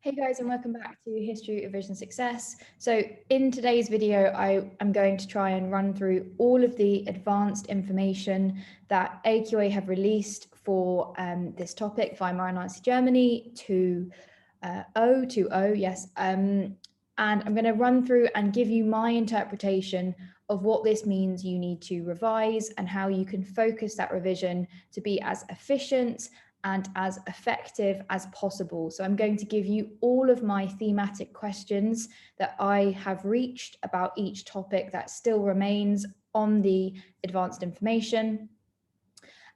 Hey guys, and welcome back to History of Vision Success. So in today's video, I am going to try and run through all of the advanced information that AQA have released for this topic, Weimar and Nazi Germany 2.0, yes. And I'm going to run through and give you my interpretation of what this means you need to revise and how you can focus that revision to be as efficient and as effective as possible. So I'm going to give you all of my thematic questions that I have reached about each topic that still remains on the advanced information.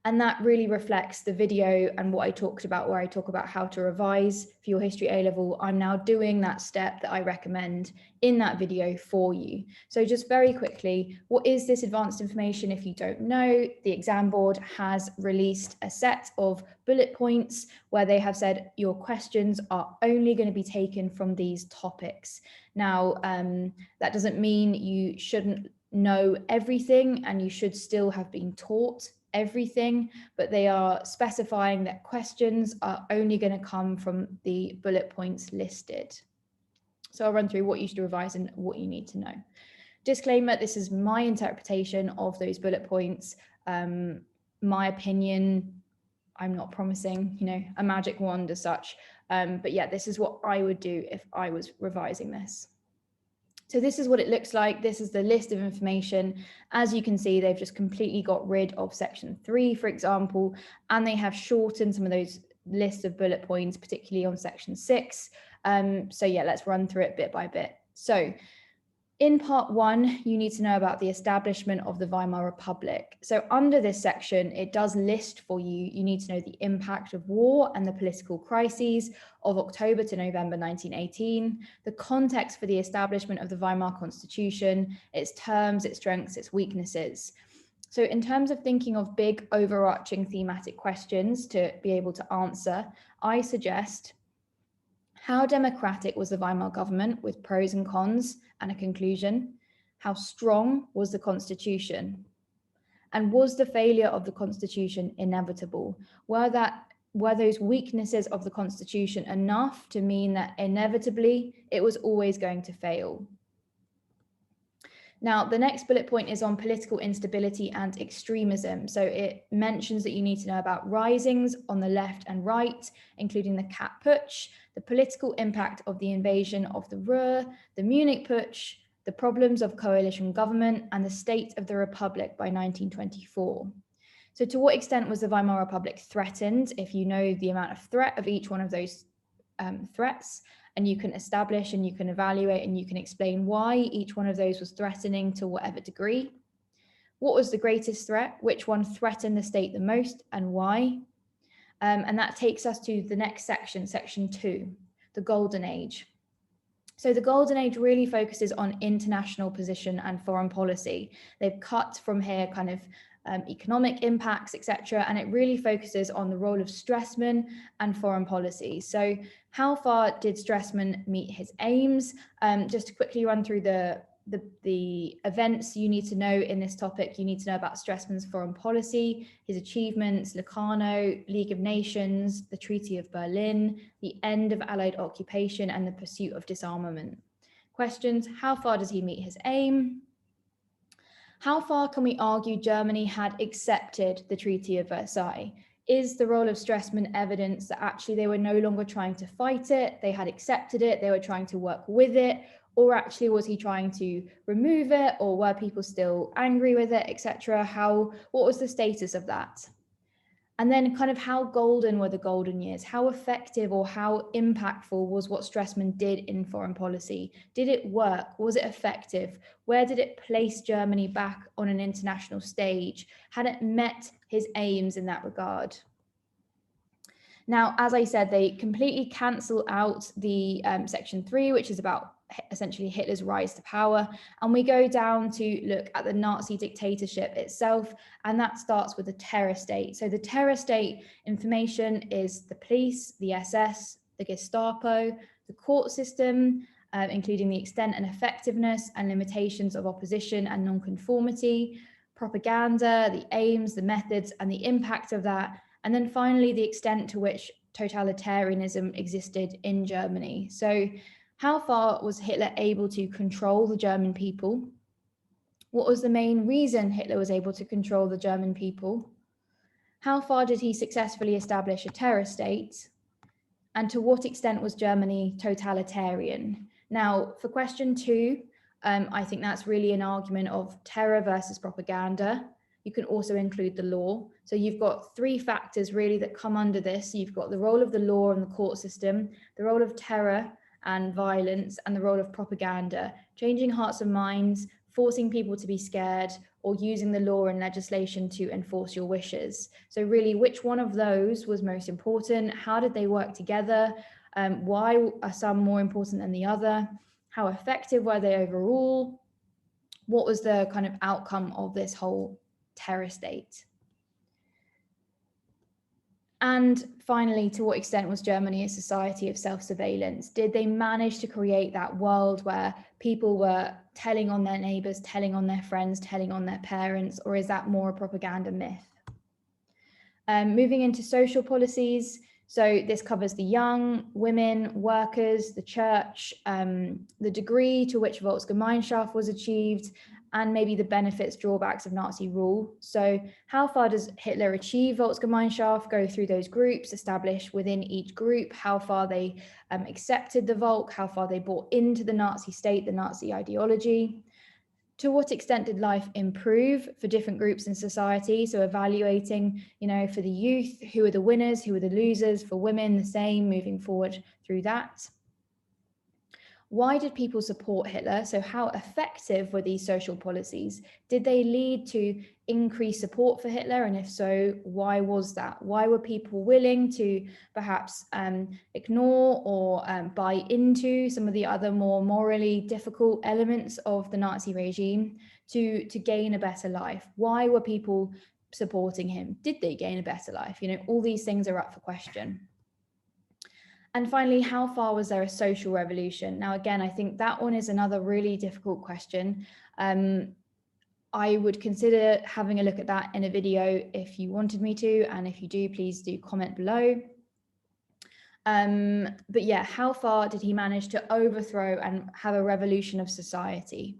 And that really reflects the video and what I talked about, where I talk about how to revise for your history A-level. I'm now doing that step that I recommend in that video for you. So just very quickly, what is this advanced information? If you don't know, the exam board has released a set of bullet points where they have said your questions are only going to be taken from these topics. Now, that doesn't mean you shouldn't know everything and you should still have been taught everything, but they are specifying that questions are only going to come from the bullet points listed. So I'll run through what you should revise and what you need to know. Disclaimer, this is my interpretation of those bullet points. My opinion, I'm not promising, a magic wand as such. But yeah, this is what I would do if I was revising this. So this is what it looks like. This is the list of information. As you can see, they've just completely got rid of section 3, for example, and they have shortened some of those lists of bullet points, particularly on section 6. So yeah, let's run through it bit by bit. So in part 1, you need to know about the establishment of the Weimar Republic. So under this section, it does list for you, you need to know the impact of war and the political crises of October to November 1918, the context for the establishment of the Weimar Constitution, its terms, its strengths, its weaknesses. So in terms of thinking of big overarching thematic questions to be able to answer, I suggest: how democratic was the Weimar government, with pros and cons and a conclusion? How strong was the constitution? And was the failure of the constitution inevitable? Were those weaknesses of the constitution enough to mean that inevitably it was always going to fail? Now, the next bullet point is on political instability and extremism. So it mentions that you need to know about risings on the left and right, including the Kapp Putsch, the political impact of the invasion of the Ruhr, the Munich Putsch, the problems of coalition government, and the state of the Republic by 1924. So to what extent was the Weimar Republic threatened? If you know the amount of threat of each one of those threats, and you can establish and you can evaluate and you can explain why each one of those was threatening to whatever degree. What was the greatest threat? Which one threatened the state the most and why? And that takes us to the next section, section 2, the Golden Age. So the Golden Age really focuses on international position and foreign policy. They've cut from here kind of economic impacts, etc. And it really focuses on the role of Stresemann and foreign policy. So how far did Stresemann meet his aims? Just to quickly run through the events you need to know in this topic. You need to know about Stresemann's foreign policy, his achievements, Locarno, League of Nations, the Treaty of Berlin, the end of Allied occupation, and the pursuit of disarmament. Questions: how far does he meet his aim? How far can we argue Germany had accepted the Treaty of Versailles? Is the role of Stresemann evidence that actually they were no longer trying to fight it, they had accepted it, they were trying to work with it, or actually was he trying to remove it, or were people still angry with it, etc.? What was the status of that? And then kind of how golden were the golden years? How effective or how impactful was what Stresemann did in foreign policy? Did it work? Was it effective? Where did it place Germany back on an international stage? Had it met his aims in that regard? Now, as I said, they completely cancel out the section 3, which is about essentially Hitler's rise to power. And we go down to look at the Nazi dictatorship itself, and that starts with the terror state. So the terror state information is the police, the SS, the Gestapo, the court system, including the extent and effectiveness and limitations of opposition and nonconformity, propaganda, the aims, the methods, and the impact of that. And then finally, the extent to which totalitarianism existed in Germany. So how far was Hitler able to control the German people? What was the main reason Hitler was able to control the German people? How far did he successfully establish a terror state? And to what extent was Germany totalitarian? Now, for question 2, I think that's really an argument of terror versus propaganda. You can also include the law. So you've got 3 factors really that come under this. You've got the role of the law and the court system, the role of terror and violence, and the role of propaganda, changing hearts and minds, forcing people to be scared, or using the law and legislation to enforce your wishes. So really, which one of those was most important? How did they work together? Why are some more important than the other? How effective were they overall? What was the kind of outcome of this whole terror state? And finally, to what extent was Germany a society of self-surveillance? Did they manage to create that world where people were telling on their neighbors, telling on their friends, telling on their parents, or is that more a propaganda myth? Moving into social policies, so this covers the young, women, workers, the church, the degree to which Volksgemeinschaft was achieved, and maybe the benefits, drawbacks of Nazi rule. So how far does Hitler achieve Volksgemeinschaft, go through those groups, establish within each group how far they accepted the Volk, how far they bought into the Nazi state, the Nazi ideology. To what extent did life improve for different groups in society? So evaluating, for the youth, who are the winners, who are the losers, for women, the same, moving forward through that. Why did people support Hitler? So how effective were these social policies? Did they lead to increased support for Hitler? And if so, why was that? Why were people willing to perhaps ignore or buy into some of the other more morally difficult elements of the Nazi regime to gain a better life? Why were people supporting him? Did they gain a better life? All these things are up for question. And finally, how far was there a social revolution? Now, again, I think that one is another really difficult question. I would consider having a look at that in a video if you wanted me to, and if you do, please do comment below. But yeah, how far did he manage to overthrow and have a revolution of society?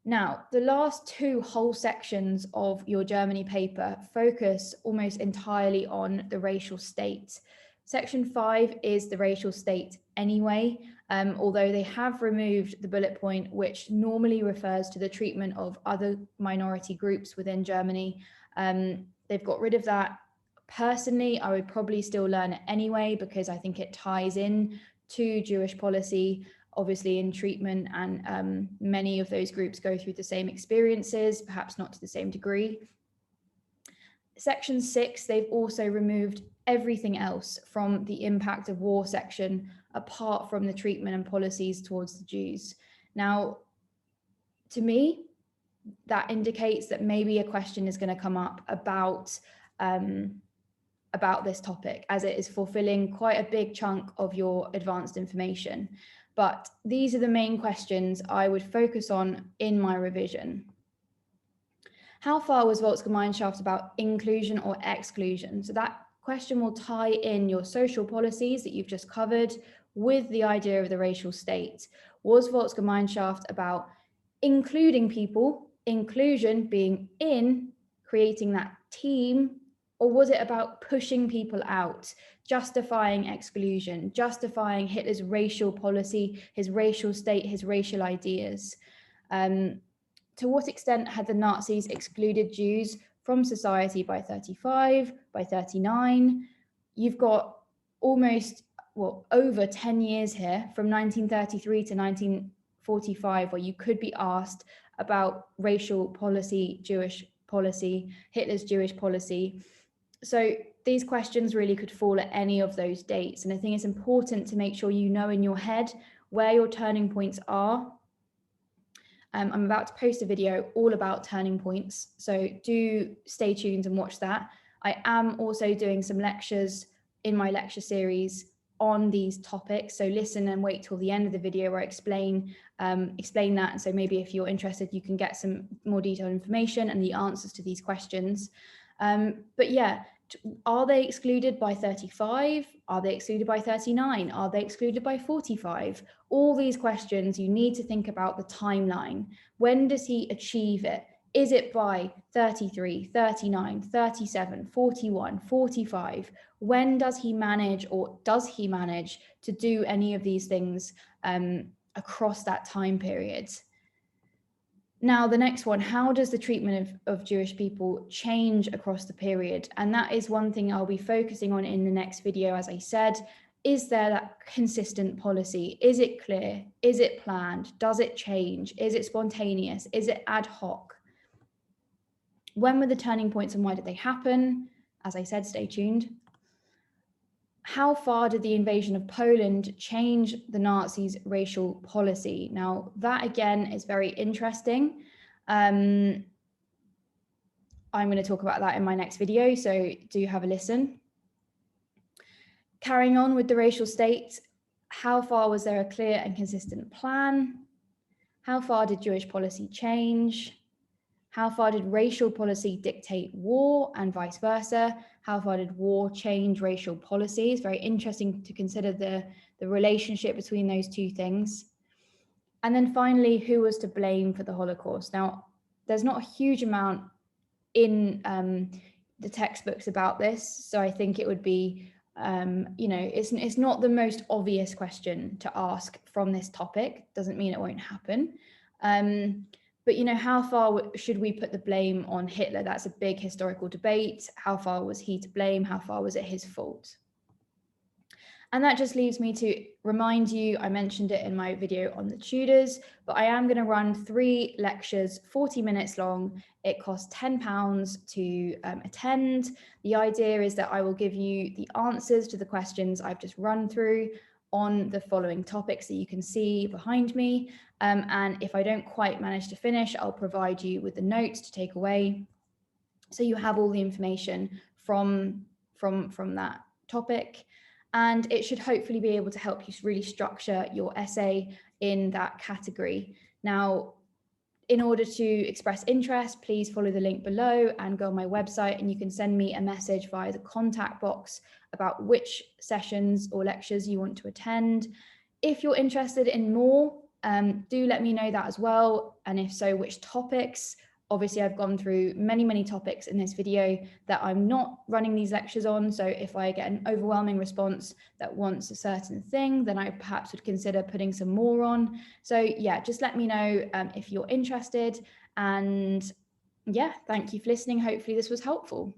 Now, the last 2 whole sections of your Germany paper focus almost entirely on the racial state. Section 5 is the racial state anyway, although they have removed the bullet point, which normally refers to the treatment of other minority groups within Germany. They've got rid of that. Personally, I would probably still learn it anyway, because I think it ties in to Jewish policy, obviously in treatment, and many of those groups go through the same experiences, perhaps not to the same degree. Section 6, they've also removed everything else from the impact of war section, apart from the treatment and policies towards the Jews. Now, to me, that indicates that maybe a question is going to come up about this topic, as it is fulfilling quite a big chunk of your advanced information. But these are the main questions I would focus on in my revision. How far was Volksgemeinschaft about inclusion or exclusion? So that question will tie in your social policies that you've just covered with the idea of the racial state. Was Volksgemeinschaft about including people, inclusion being in, creating that team, or was it about pushing people out, justifying exclusion, justifying Hitler's racial policy, his racial state, his racial ideas? To what extent had the Nazis excluded Jews from society by 35, by 39? You've got almost, over 10 years here, from 1933 to 1945, where you could be asked about racial policy, Jewish policy, Hitler's Jewish policy. So these questions really could fall at any of those dates. And I think it's important to make sure you know in your head where your turning points are. I'm about to post a video all about turning points, so do stay tuned and watch that. I am also doing some lectures in my lecture series on these topics, so listen and wait till the end of the video where I explain that. And so maybe if you're interested, you can get some more detailed information and the answers to these questions. But yeah, Are they excluded by 35? Are they excluded by 39? Are they excluded by 45? All these questions, you need to think about the timeline. When does he achieve it? Is it by 33, 39, 37, 41, 45? When does he manage, or does he manage to do any of these things across that time period? Now, the next one, how does the treatment of Jewish people change across the period? And that is one thing I'll be focusing on in the next video. As I said, is there that consistent policy? Is it clear? Is it planned? Does it change? Is it spontaneous? Is it ad hoc? When were the turning points and why did they happen? As I said, stay tuned. How far did the invasion of Poland change the Nazis' racial policy? Now, that again is very interesting. I'm going to talk about that in my next video, so do have a listen. Carrying on with the racial state, how far was there a clear and consistent plan? How far did Jewish policy change? How far did racial policy dictate war and vice versa? How far did war change racial policy? It's very interesting to consider the relationship between those two things. And then finally, who was to blame for the Holocaust? Now, there's not a huge amount in the textbooks about this, so I think it would be, it's not the most obvious question to ask from this topic. Doesn't mean it won't happen. But, how far should we put the blame on Hitler? That's a big historical debate. How far was he to blame? How far was it his fault? And that just leaves me to remind you, I mentioned it in my video on the Tudors, but I am going to run 3 lectures, 40 minutes long. It costs £10 to attend. The idea is that I will give you the answers to the questions I've just run through on the following topics that you can see behind me. And if I don't quite manage to finish, I'll provide you with the notes to take away, so you have all the information from that topic. And it should hopefully be able to help you really structure your essay in that category. Now, in order to express interest, please follow the link below and go on my website, and you can send me a message via the contact box about which sessions or lectures you want to attend. If you're interested in more, do let me know that as well. And if so, which topics? Obviously, I've gone through many topics in this video that I'm not running these lectures on. So if I get an overwhelming response that wants a certain thing, then I perhaps would consider putting some more on. So yeah, just let me know if you're interested. And yeah, thank you for listening. Hopefully this was helpful.